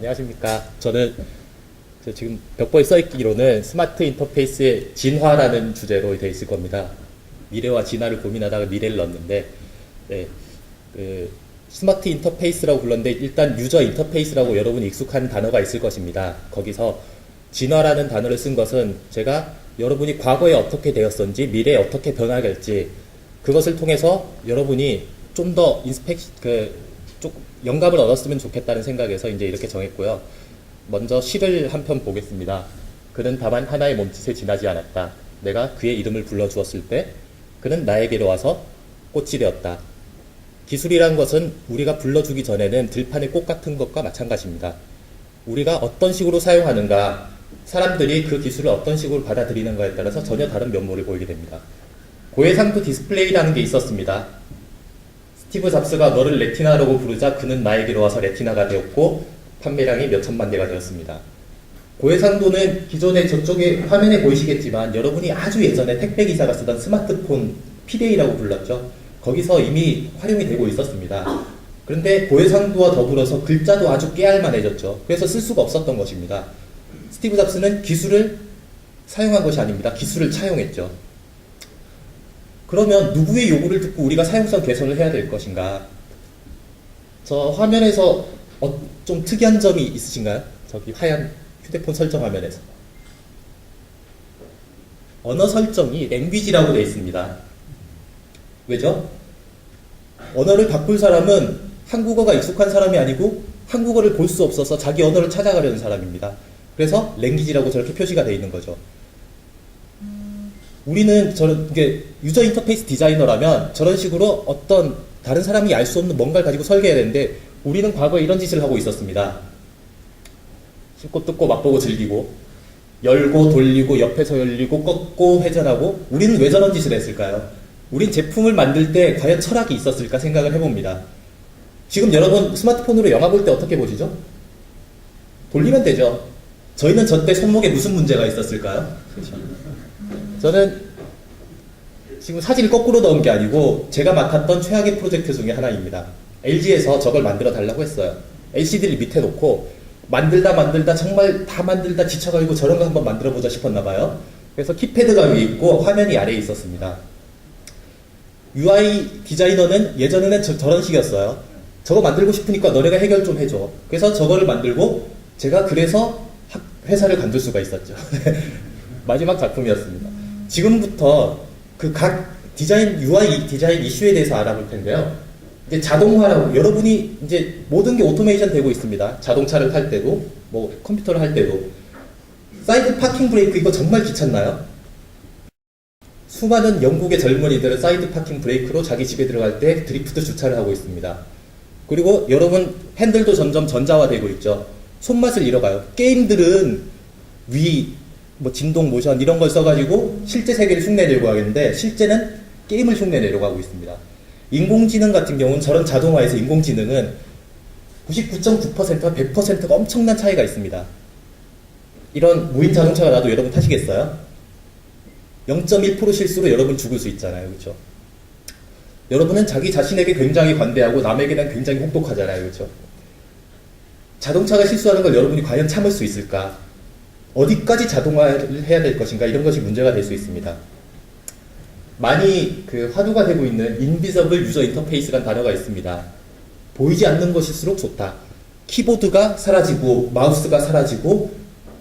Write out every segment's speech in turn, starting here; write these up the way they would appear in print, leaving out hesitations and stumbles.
안녕하십니까. 저는 지금 벽보에 써있기로는 스마트 인터페이스의 진화라는 주제로 되어 있을 겁니다. 미래와 진화를 고민하다가 미래를 넣었는데, 네, 스마트 인터페이스라고 불렀는데 일단 유저 인터페이스라고 여러분이 익숙한 단어가 있을 것입니다. 거기서 진화라는 단어를 쓴 것은 제가 여러분이 과거에 어떻게 되었는지 미래에 어떻게 변화할지 그것을 통해서 여러분이 좀 더 영감을 얻었으면 좋겠다는 생각에서 이제 이렇게 정했고요. 먼저 시를 한 편 보겠습니다. 그는 다만 하나의 몸짓에 지나지 않았다. 내가 그의 이름을 불러주었을 때 그는 나에게로 와서 꽃이 되었다. 기술이란 것은 우리가 불러주기 전에는 들판의 꽃 같은 것과 마찬가지입니다. 우리가 어떤 식으로 사용하는가, 사람들이 그 기술을 어떤 식으로 받아들이는가에 따라서 전혀 다른 면모를 보이게 됩니다. 고해상도 디스플레이라는 게 있었습니다. 스티브 잡스가 너를 레티나라고 부르자 그는 나에게로 와서 레티나가 되었고 판매량이 몇 천만 대가 되었습니다. 고해상도는 기존에 저쪽에 화면에 보이시겠지만 여러분이 아주 예전에 택배기사가 쓰던 스마트폰 피데이라고 불렀죠. 거기서 이미 활용이 되고 있었습니다. 그런데 고해상도와 더불어서 글자도 아주 깨알만해졌죠. 그래서 쓸 수가 없었던 것입니다. 스티브 잡스는 기술을 사용한 것이 아닙니다. 기술을 차용했죠. 그러면 누구의 요구를 듣고 우리가 사용성 개선을 해야 될 것인가? 저 화면에서 좀 특이한 점이 있으신가요? 저기 하얀 휴대폰 설정 화면에서. 언어 설정이 랭귀지라고 되어 있습니다. 왜죠? 언어를 바꿀 사람은 한국어가 익숙한 사람이 아니고 한국어를 볼 수 없어서 자기 언어를 찾아가려는 사람입니다. 그래서 랭귀지라고 저렇게 표시가 되어 있는 거죠. 우리는 이게 유저 인터페이스 디자이너라면 저런 식으로 어떤 다른 사람이 알 수 없는 뭔가를 가지고 설계해야 되는데 우리는 과거에 이런 짓을 하고 있었습니다. 씹고 뜯고 맛보고 즐기고 열고 돌리고 옆에서 열리고 꺾고 회전하고 우리는 왜 저런 짓을 했을까요? 우린 제품을 만들 때 과연 철학이 있었을까 생각을 해봅니다. 지금 여러분 스마트폰으로 영화 볼 때 어떻게 보시죠? 돌리면 되죠. 저희는 저때 손목에 무슨 문제가 있었을까요? 저는 지금 사진을 거꾸로 넣은 게 아니고 제가 맡았던 최악의 프로젝트 중에 하나입니다. LG에서 저걸 만들어 달라고 했어요. LCD를 밑에 놓고 만들다 정말 다 만들다 지쳐가지고 저런 거 한번 만들어보자 싶었나봐요. 그래서 키패드가 위에 있고 화면이 아래에 있었습니다. UI 디자이너는 예전에는 저런 식이었어요. 저거 만들고 싶으니까 너네가 해결 좀 해줘. 그래서 저거를 만들고 제가 그래서 회사를 관둘 수가 있었죠. 마지막 작품이었습니다. 지금부터 그 각 UI 디자인 이슈에 대해서 알아볼 텐데요. 이제 자동화라고, 여러분이 이제 모든 게 오토메이션 되고 있습니다. 자동차를 탈 때도, 뭐 컴퓨터를 할 때도. 사이드 파킹 브레이크 이거 정말 귀찮나요? 수많은 영국의 젊은이들은 사이드 파킹 브레이크로 자기 집에 들어갈 때 드리프트 주차를 하고 있습니다. 그리고 여러분 핸들도 점점 전자화되고 있죠. 손맛을 잃어가요. 게임들은 뭐 진동 모션 이런 걸 써가지고 실제 세계를 흉내내려고 하겠는데 실제는 게임을 흉내내려고 하고 있습니다. 인공지능 같은 경우는 저런 자동화에서 인공지능은 99.9%와 100%가 엄청난 차이가 있습니다. 이런 무인 자동차가 나도 여러분 타시겠어요? 0.1% 실수로 여러분 죽을 수 있잖아요. 그렇죠? 여러분은 자기 자신에게 굉장히 관대하고 남에게는 굉장히 혹독하잖아요. 그렇죠? 자동차가 실수하는 걸 여러분이 과연 참을 수 있을까? 어디까지 자동화를 해야 될 것인가 이런 것이 문제가 될 수 있습니다. 많이 화두가 되고 있는 인비저블 유저 인터페이스라는 단어가 있습니다. 보이지 않는 것일수록 좋다. 키보드가 사라지고 마우스가 사라지고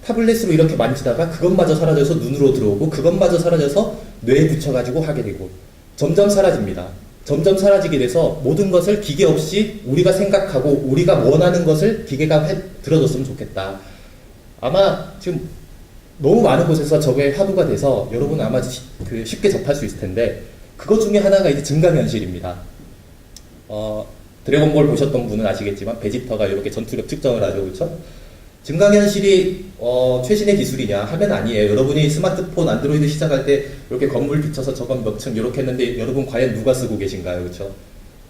타블렛으로 이렇게 만지다가 그것마저 사라져서 눈으로 들어오고 그것마저 사라져서 뇌에 붙여가지고 하게 되고 점점 사라집니다. 점점 사라지게 돼서 모든 것을 기계 없이 우리가 생각하고 우리가 원하는 것을 기계가 들어줬으면 좋겠다. 아마 지금 너무 많은 곳에서 저게 화두가 돼서 여러분은 아마 쉽게 접할 수 있을 텐데 그것 중에 하나가 이제 증강현실입니다. 드래곤볼 보셨던 분은 아시겠지만 베지터가 이렇게 전투력 측정을 하죠. 그렇죠? 증강현실이 최신의 기술이냐 하면 아니에요. 여러분이 스마트폰 안드로이드 시작할 때 이렇게 건물 비춰서 저건 몇 층 이렇게 했는데 여러분 과연 누가 쓰고 계신가요? 그렇죠?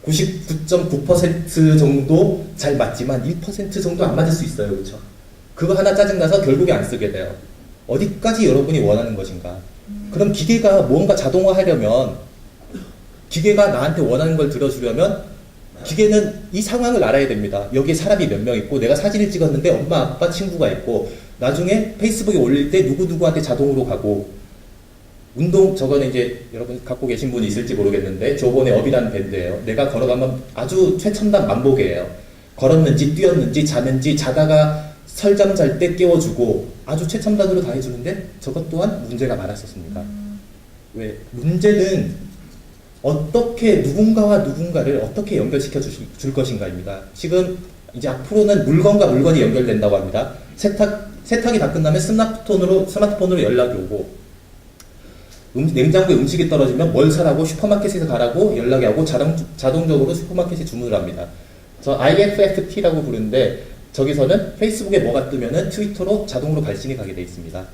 99.9% 정도 잘 맞지만 1% 정도 안 맞을 수 있어요. 그렇죠? 그거 하나 짜증나서 결국에 안 쓰게 돼요. 어디까지 여러분이 원하는 것인가? 그럼 기계가 뭔가 자동화하려면 기계가 나한테 원하는 걸 들어주려면 기계는 이 상황을 알아야 됩니다. 여기에 사람이 몇 명 있고 내가 사진을 찍었는데 엄마, 아빠, 친구가 있고 나중에 페이스북에 올릴 때 누구누구한테 자동으로 가고 저거는 이제 여러분 갖고 계신 분이 있을지 모르겠는데 저번에 업이라는 밴드예요. 내가 걸어가면 아주 최첨단 만보계예요. 걸었는지 뛰었는지 자는지 자다가 설잠 잘 때 깨워주고 아주 최첨단으로 다 해주는데 저것 또한 문제가 많았었습니다. 왜? 문제는 어떻게 누군가와 누군가를 어떻게 연결시켜 줄 것인가입니다. 지금 이제 앞으로는 물건과 물건이 연결된다고 합니다. 세탁이 다 끝나면 스마트폰으로 연락이 오고 냉장고에 음식이 떨어지면 뭘 사라고 슈퍼마켓에서 가라고 연락이 하고 자동적으로 슈퍼마켓에 주문을 합니다. 저 IFFT라고 부르는데 저기서는 페이스북에 뭐가 뜨면은 트위터로 자동으로 발신이 가게 되어 있습니다.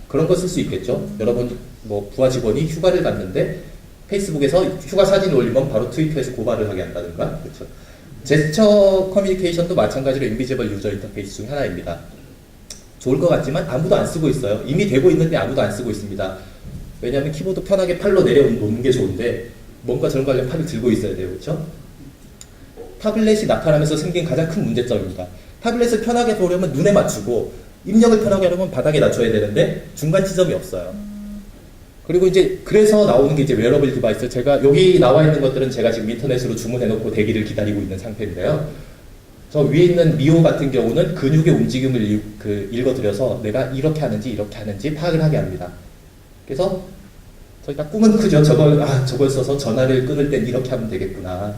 그런 거 쓸 수 있겠죠. 여러분 뭐 부하 직원이 휴가를 갔는데 페이스북에서 휴가 사진을 올리면 바로 트위터에서 고발을 하게 한다든가. 그렇죠. 제스처 커뮤니케이션도 마찬가지로 인비지블 유저 인터페이스 중 하나입니다. 좋을 것 같지만 아무도 안 쓰고 있어요. 이미 되고 있는데 아무도 안 쓰고 있습니다. 왜냐하면 키보드 편하게 팔로 내려놓는 게 좋은데 뭔가 저런 거 하려면 팔을 들고 있어야 돼요. 그렇죠? 타블렛이 나타나면서 생긴 가장 큰 문제점입니다. 타블렛을 편하게 보려면 눈에 맞추고 입력을 편하게 하려면 바닥에 낮춰야 되는데 중간 지점이 없어요. 그리고 이제 그래서 나오는 게 이제 웨어러블 디바이스. 제가 여기 나와 있는 것들은 제가 지금 인터넷으로 주문해놓고 대기를 기다리고 있는 상태인데요. 저 위에 있는 미호 같은 경우는 근육의 움직임을 읽어드려서 내가 이렇게 하는지 파악을 하게 합니다. 그래서 저희가 꿈은 크죠. 저걸 써서 전화를 끊을 땐 이렇게 하면 되겠구나.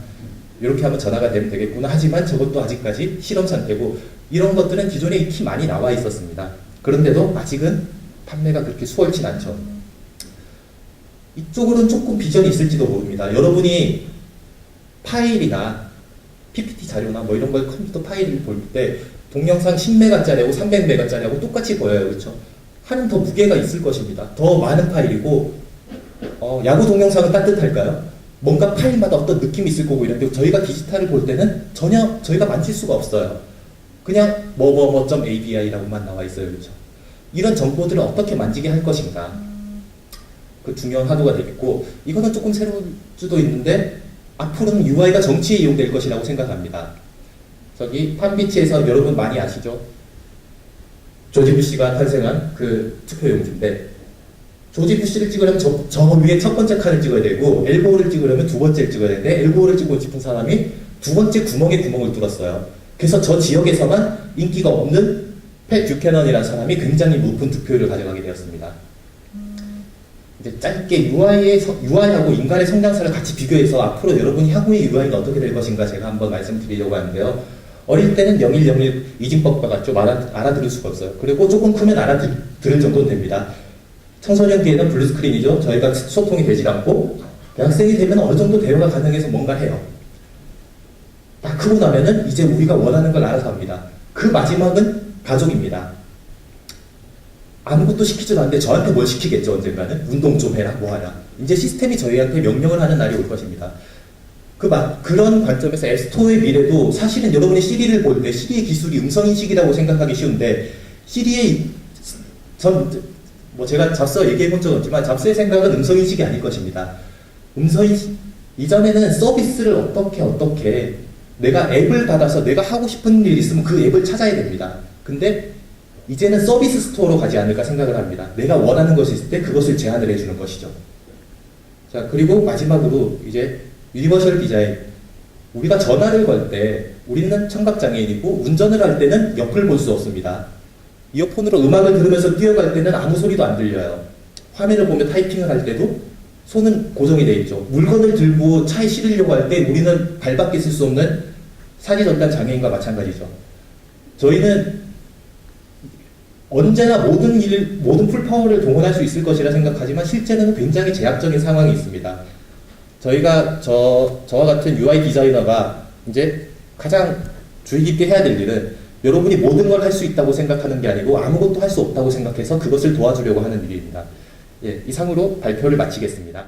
이렇게 하면 전화가 되면 되겠구나. 하지만 저것도 아직까지 실험 상태고 이런 것들은 기존에 익히 많이 나와 있었습니다. 그런데도 아직은 판매가 그렇게 수월치 않죠. 이쪽으로는 조금 비전이 있을지도 모릅니다. 여러분이 파일이나 PPT 자료나 뭐 이런 걸 컴퓨터 파일을 볼 때 동영상 10메가짜리하고 300메가짜리하고 똑같이 보여요. 그렇죠? 하는 더 무게가 있을 것입니다. 더 많은 파일이고 야구 동영상은 따뜻할까요? 뭔가 파일마다 어떤 느낌이 있을 거고 이런데 저희가 디지털을 볼 때는 전혀 저희가 만질 수가 없어요. 그냥 뭐뭐.abi라고만 나와 있어요. 그렇죠? 이런 정보들을 어떻게 만지게 할 것인가? 그 중요한 화두가 되겠고 이거는 조금 새로울 수도 있는데 앞으로는 UI가 정치에 이용될 것이라고 생각합니다. 저기 팜비치에서 여러분 많이 아시죠? 조지 부시가 탄생한 그 투표용지인데 조지 부시를 찍으려면 저 위에 첫 번째 칸을 찍어야 되고 엘보우를 찍으려면 두 번째를 찍어야 되는데 엘보우를 찍고 싶은 사람이 두 번째 구멍에 구멍을 뚫었어요. 그래서 저 지역에서만 인기가 없는 팻 뷰캐넌이라는 사람이 굉장히 높은 득표율을 가져가게 되었습니다. 이제 짧게 UI하고 인간의 성장사를 같이 비교해서 앞으로 여러분이 향후의 UI는 어떻게 될 것인가 제가 한번 말씀드리려고 하는데요. 어릴 때는 0101 이진법과 같죠. 알아들을 수가 없어요. 그리고 조금 크면 알아들을 정도는 됩니다. 청소년기에는 블루스크린이죠. 저희가 소통이 되질 않고 대학생이 되면 어느 정도 대화가 가능해서 뭔가 해요. 딱 크고 나면은 이제 우리가 원하는 걸 알아서 합니다. 그 마지막은 가족입니다. 아무것도 시키지도 않는데 저한테 뭘 시키겠죠. 언젠가는 운동 좀 해라 뭐 하라. 이제 시스템이 저희한테 명령을 하는 날이 올 것입니다. 그런 관점에서 앱스토어의 미래도 사실은 여러분이 시리를 볼 때 시리의 기술이 음성인식이라고 생각하기 쉬운데 시리의 제가 잡서 얘기해 본 적은 없지만 잡서의 생각은 음성인식이 아닐 것입니다. 음성인식 이전에는 서비스를 어떻게 내가 앱을 받아서 내가 하고 싶은 일이 있으면 그 앱을 찾아야 됩니다. 근데 이제는 서비스 스토어로 가지 않을까 생각을 합니다. 내가 원하는 것이 있을 때 그것을 제안을 해주는 것이죠. 자, 그리고 마지막으로 이제 유니버셜 디자인. 우리가 전화를 걸 때 우리는 청각장애인이고 운전을 할 때는 옆을 볼 수 없습니다. 이어폰으로 음악을 들으면서 뛰어갈 때는 아무 소리도 안 들려요. 화면을 보며 타이핑을 할 때도 손은 고정이 되어 있죠. 물건을 들고 차에 실으려고 할 때 우리는 발밖에 쓸 수 없는 사지전단 장애인과 마찬가지죠. 저희는 언제나 모든 풀파워를 동원할 수 있을 것이라 생각하지만 실제로는 굉장히 제약적인 상황이 있습니다. 저희가 저와 같은 UI 디자이너가 이제 가장 주의 깊게 해야 될 일은 여러분이 모든 걸 할 수 있다고 생각하는 게 아니고 아무것도 할 수 없다고 생각해서 그것을 도와주려고 하는 일입니다. 예, 이상으로 발표를 마치겠습니다.